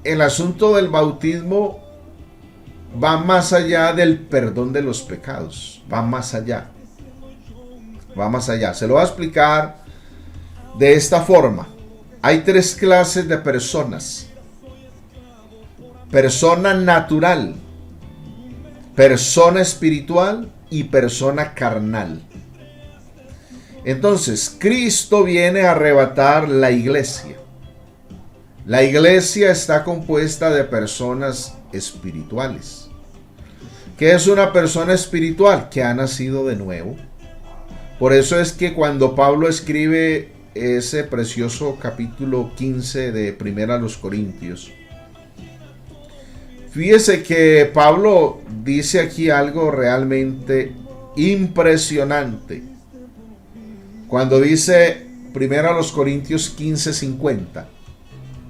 el asunto del bautismo va más allá del perdón de los pecados. Va más allá. Va más allá. Se lo voy a explicar de esta forma. Hay tres clases de personas: persona natural, persona espiritual y persona carnal. Entonces, Cristo viene a arrebatar la iglesia. La iglesia está compuesta de personas espirituales. ¿Qué es una persona espiritual? Que ha nacido de nuevo. Por eso es que cuando Pablo escribe ese precioso capítulo 15 de Primera a los Corintios, fíjese que Pablo dice aquí algo realmente impresionante. Cuando dice Primera a los Corintios 15:50,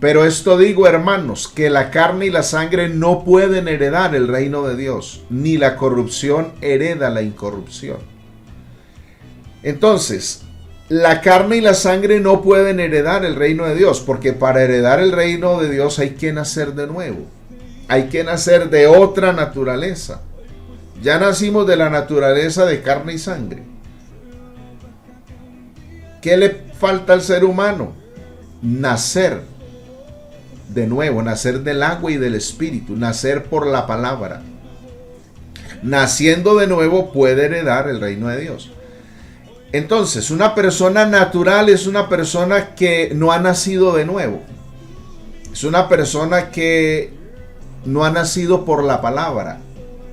pero esto digo, hermanos, que la carne y la sangre no pueden heredar el reino de Dios, ni la corrupción hereda la incorrupción. Entonces, la carne y la sangre no pueden heredar el reino de Dios, porque para heredar el reino de Dios hay que nacer de nuevo. Hay que nacer de otra naturaleza. Ya nacimos de la naturaleza de carne y sangre. ¿Qué le falta al ser humano? Nacer de nuevo, nacer del agua y del espíritu, nacer por la palabra. Naciendo de nuevo puede heredar el reino de Dios. Entonces, una persona natural es una persona que no ha nacido de nuevo. Es una persona que no ha nacido por la palabra.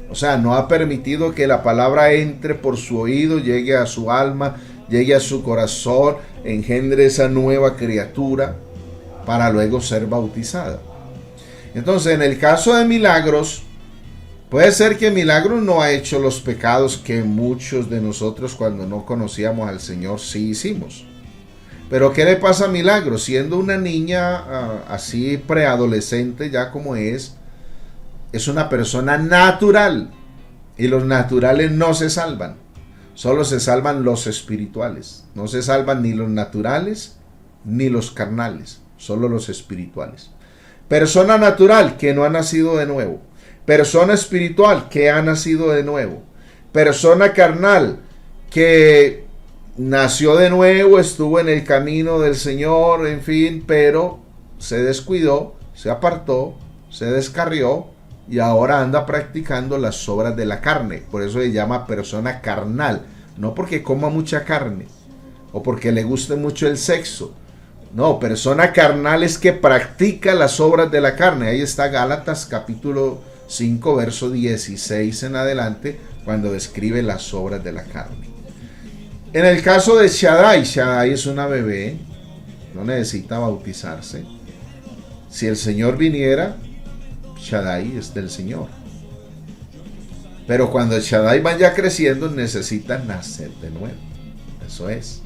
O sea, no ha permitido que la palabra entre por su oído, llegue a su alma, llegue a su corazón, engendre esa nueva criatura para luego ser bautizada. Entonces, en el caso de Milagros, puede ser que Milagros no ha hecho los pecados que muchos de nosotros cuando no conocíamos al Señor sí hicimos. Pero ¿qué le pasa a Milagros? Siendo una niña así preadolescente ya como es una persona natural. Y los naturales no se salvan. Solo se salvan los espirituales. No se salvan ni los naturales ni los carnales. Solo los espirituales. Persona natural que no ha nacido de nuevo. Persona espiritual que ha nacido de nuevo. Persona carnal que nació de nuevo, estuvo en el camino del Señor, en fin, pero se descuidó, se apartó, se descarrió y ahora anda practicando las obras de la carne. Por eso se llama persona carnal. No porque coma mucha carne o porque le guste mucho el sexo. No, persona carnal es que practica las obras de la carne. Ahí está Gálatas capítulo 5, verso 16 en adelante, cuando describe las obras de la carne. En el caso de Shaddai, Shaddai es una bebé, no necesita bautizarse. Si el Señor viniera, Shaddai es del Señor. Pero cuando el Shaddai vaya creciendo, necesita nacer de nuevo. Eso es.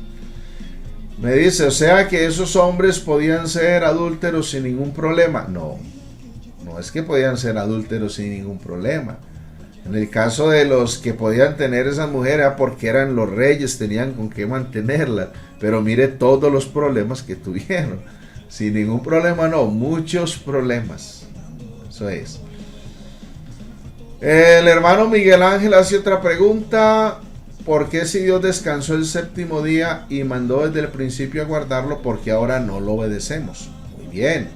Me dice, o sea que esos hombres podían ser adúlteros sin ningún problema. No, no es que podían ser adúlteros sin ningún problema. En el caso de los que podían tener esas mujeres era porque eran los reyes, tenían con qué mantenerlas. Pero mire todos los problemas que tuvieron. Sin ningún problema, no, muchos problemas. Eso es. El hermano Miguel Ángel hace otra pregunta. ¿Por qué si Dios descansó el séptimo día y mandó desde el principio a guardarlo, por qué ahora no lo obedecemos? Muy bien.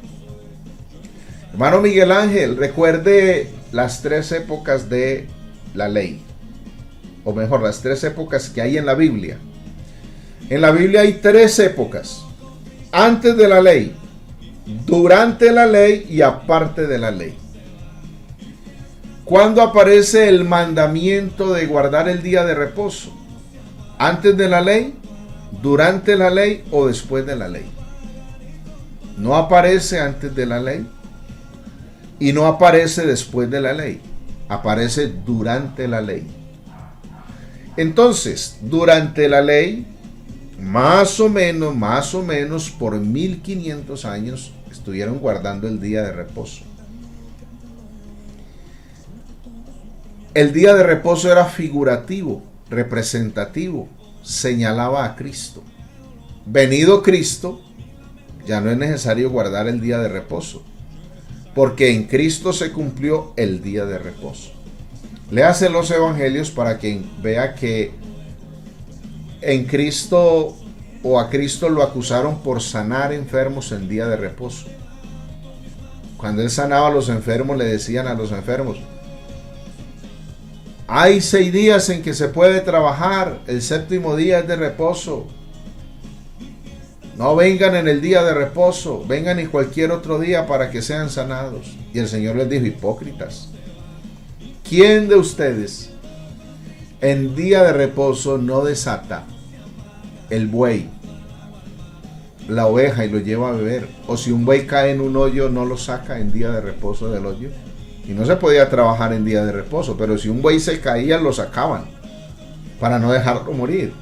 Hermano Miguel Ángel, recuerde las 3 épocas de la ley. O mejor, las 3 épocas que hay en la Biblia. En la Biblia hay 3 épocas. Antes de la ley, durante la ley y aparte de la ley. ¿Cuándo aparece el mandamiento de guardar el día de reposo? ¿Antes de la ley, durante la ley o después de la ley? No aparece antes de la ley y no aparece después de la ley. Aparece durante la ley. Entonces, durante la ley, más o menos por 1500 años estuvieron guardando el día de reposo. El día de reposo era figurativo, representativo, señalaba a Cristo. Venido Cristo, ya no es necesario guardar el día de reposo, porque en Cristo se cumplió el día de reposo. Léase los evangelios para que vea que en Cristo o a Cristo lo acusaron por sanar enfermos en día de reposo. Cuando él sanaba a los enfermos, le decían a los enfermos: hay 6 días en que se puede trabajar, el séptimo día es de reposo. No vengan en el día de reposo, vengan en cualquier otro día para que sean sanados. Y el Señor les dijo: hipócritas, ¿quién de ustedes en día de reposo no desata el buey, la oveja y lo lleva a beber? O si un buey cae en un hoyo, no lo saca en día de reposo del hoyo. Y no se podía trabajar en día de reposo, pero si un buey se caía, lo sacaban para no dejarlo morir.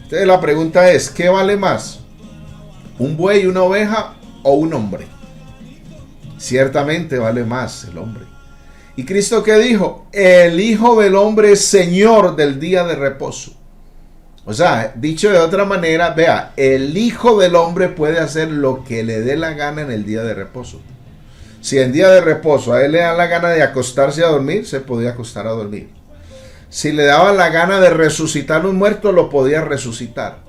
Entonces la pregunta es, ¿qué vale más? ¿Un buey, una oveja o un hombre? Ciertamente vale más el hombre. ¿Y Cristo qué dijo? El Hijo del Hombre es Señor del día de reposo. O sea, dicho de otra manera, vea, el Hijo del Hombre puede hacer lo que le dé la gana en el día de reposo. Si en día de reposo a él le da la gana de acostarse a dormir, se podía acostar a dormir. Si le daba la gana de resucitar un muerto, lo podía resucitar.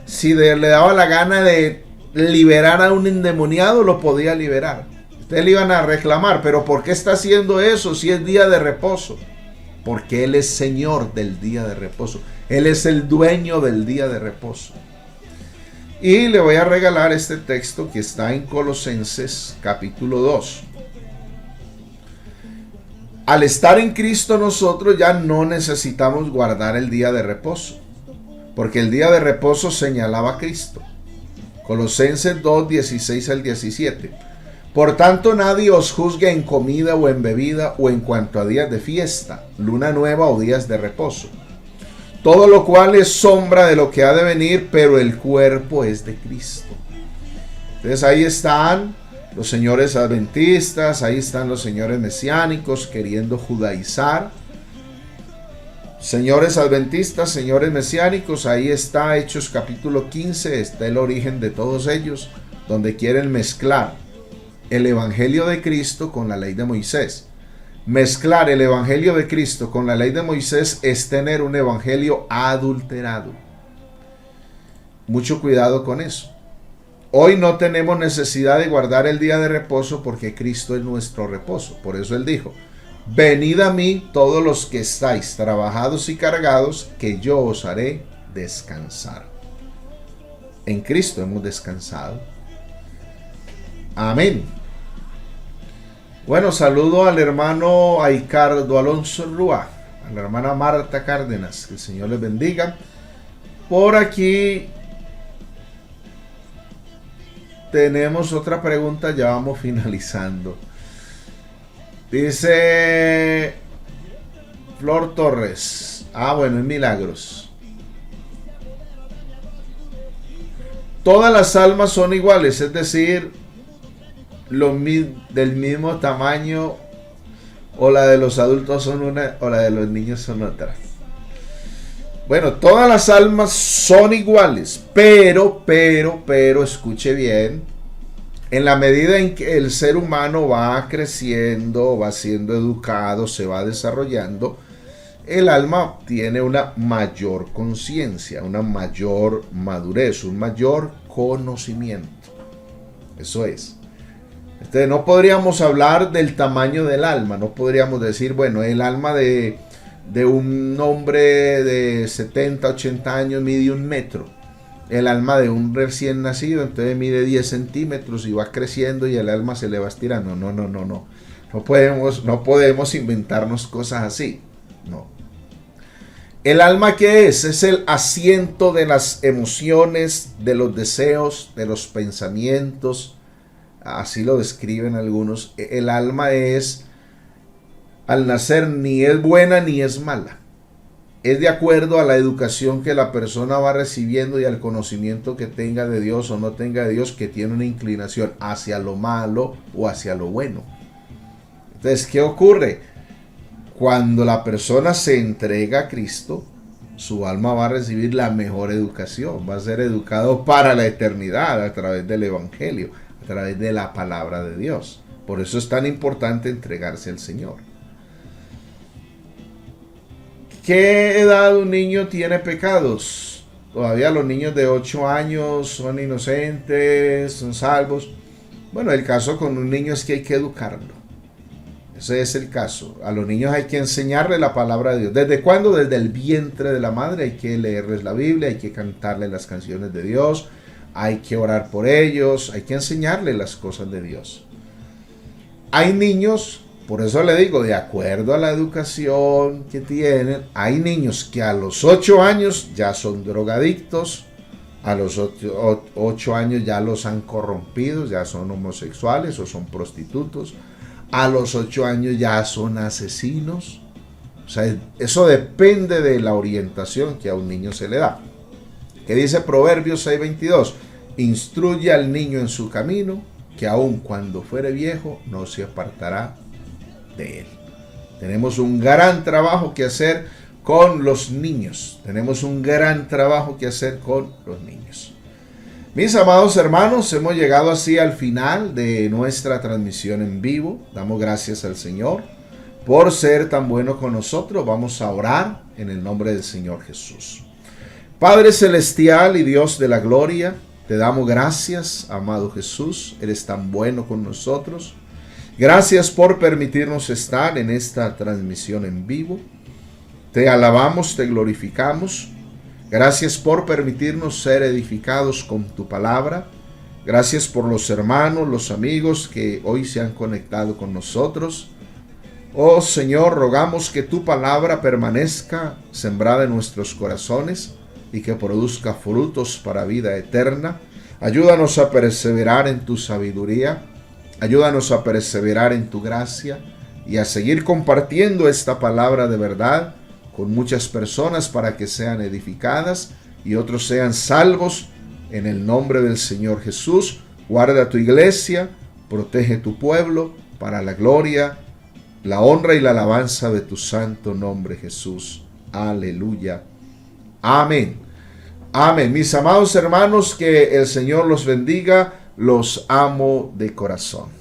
Si le daba la gana de liberar a un endemoniado, lo podía liberar. Ustedes le iban a reclamar, pero ¿por qué está haciendo eso si es día de reposo? Porque Él es Señor del día de reposo. Él es el dueño del día de reposo. Y le voy a regalar este texto que está en Colosenses capítulo 2. Al estar en Cristo nosotros ya no necesitamos guardar el día de reposo, porque el día de reposo señalaba a Cristo. Colosenses 2, 16 al 17. Por tanto, nadie os juzgue en comida o en bebida o en cuanto a días de fiesta, luna nueva o días de reposo. Todo lo cual es sombra de lo que ha de venir, pero el cuerpo es de Cristo. Entonces ahí están los señores adventistas, ahí están los señores mesiánicos queriendo judaizar. Señores adventistas, señores mesiánicos, ahí está Hechos capítulo 15, está el origen de todos ellos, donde quieren mezclar el evangelio de Cristo con la ley de Moisés. Mezclar el evangelio de Cristo con la ley de Moisés es tener un evangelio adulterado. Mucho cuidado con eso. Hoy no tenemos necesidad de guardar el día de reposo porque Cristo es nuestro reposo. Por eso Él dijo: venid a mí todos los que estáis trabajados y cargados, que yo os haré descansar. En Cristo hemos descansado. Amén. Bueno, saludo al hermano Aicardo Alonso Rúa, a la hermana Marta Cárdenas, que el Señor les bendiga. Por aquí tenemos otra pregunta, ya vamos finalizando. Dice Flor Torres, bueno, en Milagros. todas las almas son iguales, es decir, del mismo tamaño, o la de los adultos son una o la de los niños son otra. Bueno, todas las almas son iguales, pero, escuche bien, en la medida en que el ser humano va creciendo, va siendo educado, se va desarrollando, el alma tiene una mayor conciencia, una mayor madurez, un mayor conocimiento. Eso es. Entonces no podríamos hablar del tamaño del alma, no podríamos decir, bueno, el alma de un hombre de 70, 80 años mide 1 metro. El alma de un recién nacido entonces mide 10 centímetros y va creciendo y el alma se le va estirando. No. No podemos inventarnos cosas así. No. ¿El alma qué es? Es el asiento de las emociones, de los deseos, de los pensamientos. Así lo describen algunos. El alma es, al nacer, ni es buena ni es mala. Es de acuerdo a la educación que la persona va recibiendo y al conocimiento que tenga de Dios o no tenga de Dios, que tiene una inclinación hacia lo malo o hacia lo bueno. Entonces, ¿qué ocurre? Cuando la persona se entrega a Cristo, su alma va a recibir la mejor educación, va a ser educado para la eternidad a través del Evangelio, a través de la palabra de Dios. Por eso es tan importante entregarse al Señor. ¿Qué edad un niño tiene pecados? Todavía los niños de 8 años son inocentes, son salvos. Bueno, el caso con un niño es que hay que educarlo. Ese es el caso. A los niños hay que enseñarles la palabra de Dios. ¿Desde cuándo? Desde el vientre de la madre hay que leerles la Biblia, hay que cantarles las canciones de Dios, hay que orar por ellos, hay que enseñarles las cosas de Dios. Hay niños, por eso le digo, de acuerdo a la educación que tienen, hay niños que a los 8 años ya son drogadictos, a los 8 años ya los han corrompido, ya son homosexuales o son prostitutos. A los 8 años ya son asesinos. O sea, eso depende de la orientación que a un niño se le da. ¿Qué dice Proverbios 6:22? Instruye al niño en su camino, que aun cuando fuere viejo no se apartará de él. Tenemos un gran trabajo que hacer con los niños. Tenemos un gran trabajo que hacer con los niños. Mis amados hermanos, hemos llegado así al final de nuestra transmisión en vivo. Damos gracias al Señor por ser tan bueno con nosotros. Vamos a orar en el nombre del Señor Jesús. Padre celestial y Dios de la gloria, te damos gracias, amado Jesús. Eres tan bueno con nosotros. Gracias por permitirnos estar en esta transmisión en vivo. Te alabamos, te glorificamos. Gracias por permitirnos ser edificados con tu palabra. Gracias por los hermanos, los amigos que hoy se han conectado con nosotros. Oh Señor, rogamos que tu palabra permanezca sembrada en nuestros corazones y que produzca frutos para vida eterna. Ayúdanos a perseverar en tu sabiduría. Ayúdanos a perseverar en tu gracia y a seguir compartiendo esta palabra de verdad con muchas personas para que sean edificadas y otros sean salvos en el nombre del Señor Jesús. Guarda tu iglesia, protege tu pueblo para la gloria, la honra y la alabanza de tu santo nombre, Jesús. Aleluya. Amén. Amén. Mis amados hermanos, que el Señor los bendiga. Los amo de corazón.